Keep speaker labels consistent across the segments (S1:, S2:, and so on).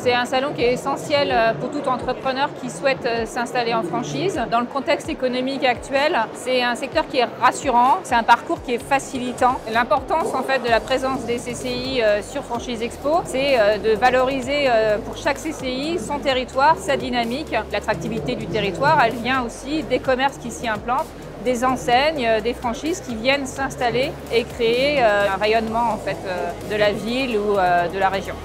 S1: C'est un salon qui est essentiel pour tout entrepreneur qui souhaite s'installer en franchise. Dans le contexte économique actuel, c'est un secteur qui est rassurant, c'est un parcours qui est facilitant. L'importance en fait de la présence des CCI sur Franchise Expo, c'est de valoriser pour chaque CCI son territoire, sa dynamique. L'attractivité du territoire, elle vient aussi des commerces qui s'y implantent, des enseignes, des franchises qui viennent s'installer et créer un rayonnement en fait, de la ville ou de la région.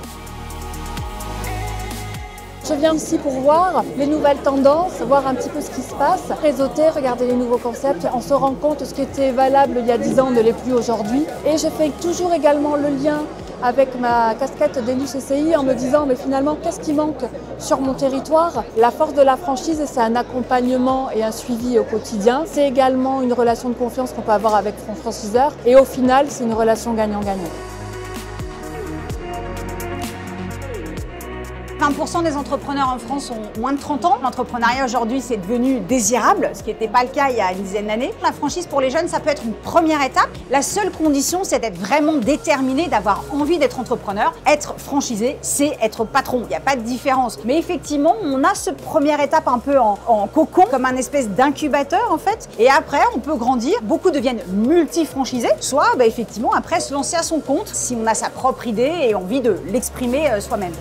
S2: Je viens ici pour voir les nouvelles tendances, voir un petit peu ce qui se passe, réseauter, regarder les nouveaux concepts. On se rend compte de ce qui était valable il y a 10 ans ne l'est plus aujourd'hui. Et je fais toujours également le lien avec ma casquette d'élu CCI en me disant mais finalement qu'est-ce qui manque sur mon territoire? La force de la franchise, c'est un accompagnement et un suivi au quotidien. C'est également une relation de confiance qu'on peut avoir avec son franchiseur et au final c'est une relation gagnant-gagnant.
S3: 20% des entrepreneurs en France ont moins de 30 ans. L'entrepreneuriat aujourd'hui, c'est devenu désirable, ce qui n'était pas le cas il y a une dizaine d'années. La franchise pour les jeunes, ça peut être une première étape. La seule condition, c'est d'être vraiment déterminé, d'avoir envie d'être entrepreneur. Être franchisé, c'est être patron. Il n'y a pas de différence. Mais effectivement, on a cette première étape un peu en cocon, comme un espèce d'incubateur en fait. Et après, on peut grandir. Beaucoup deviennent multi-franchisés. Soit, effectivement, après, se lancer à son compte si on a sa propre idée et envie de l'exprimer soi-même.